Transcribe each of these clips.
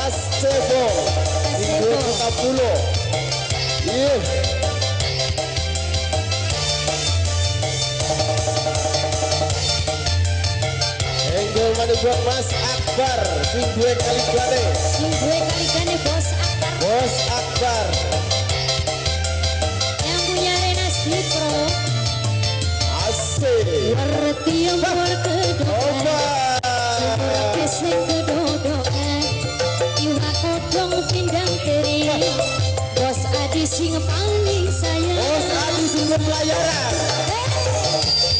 Mas Sebo Minggu kita pulo Enggol mana buat Mas Akbar Minggu kali gane Bos Akbar yang punya Renas Pro asik ngerti yang berkedokan pesek kedodokan iwa kodong pindang teri Bos Adi sing paling sayang Bos Adi sungguh pelayaran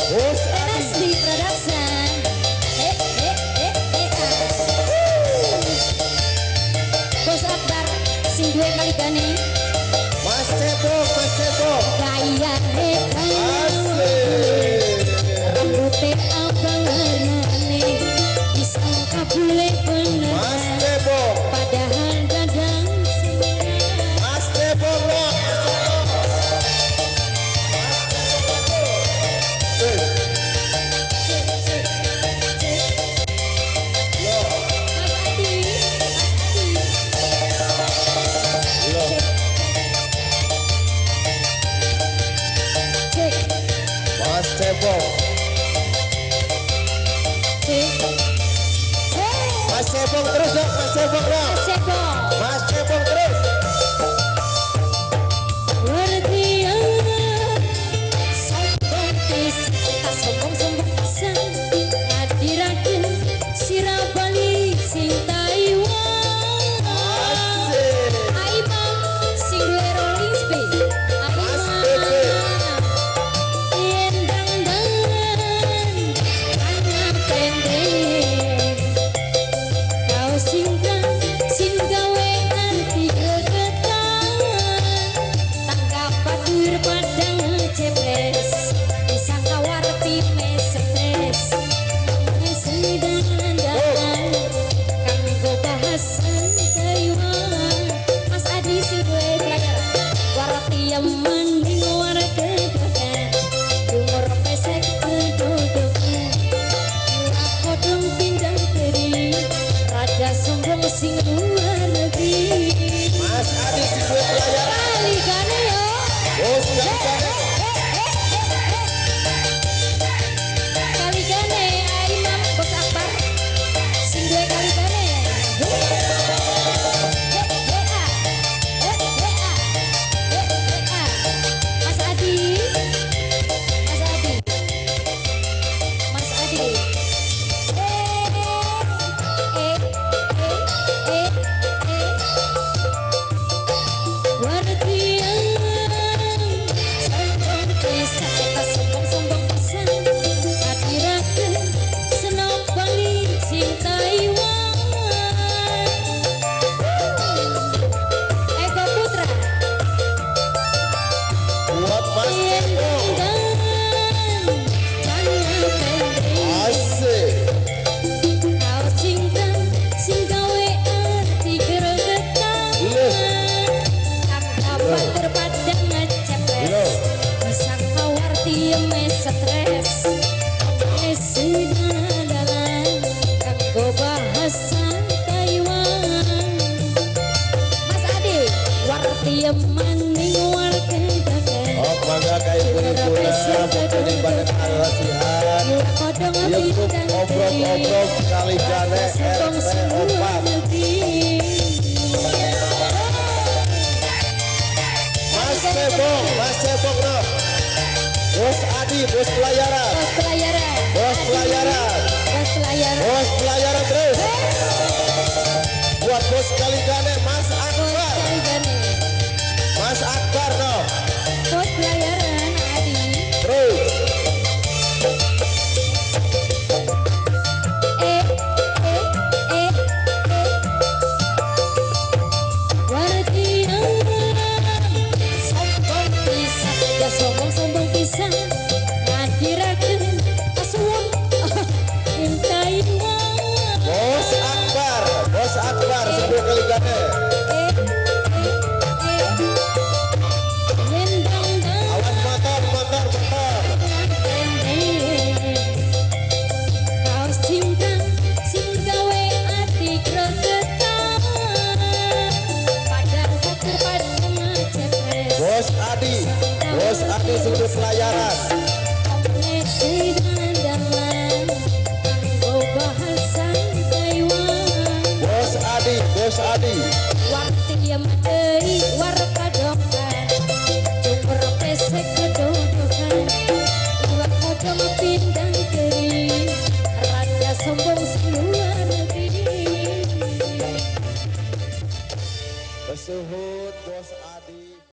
Bos Renas di production Bos Akbar sing dua kali gane Mas Sebo gaya reka asik rambutnya abang nane disangka bule Mas beneran Sebo padahal dadang Mas Sebo loh Mas Cebong Mas Cebong terus dong Mas Cebong dong Mas Cebong terus sombong sing luar negeri Mas Adi si gue pelayaran kali gane yo Bos gane kali gane Imam Bos Akbar sing dua kali gane Mas Adi buat Mas Cebong asik kau cinta sing gawe arti gregetan dapat terpadang ngecepres bisa kau arti mes stres sedadalan kanggo bahasa Taiwan Mas Adi warti maning warga dagang oh bangga kayak pura-pura pokoknya pada karasihan YouTube obrol kali gane RT 4 Mas Cebong no Bos Adi bos pelayaran terus buat bos kali gane Mas Akbar no bos pelayaran Adi terus sombong pisan ngadirakeun asuhan Taiwan Bos Akbar sebelum kali gane awas motor kau cinta sing gawe ati gregetan Adi, Bos Adi sudut pelayaran. Bos Adi, Bos Adi. Sombong seluar negeri. Pesuhut Bos Adi.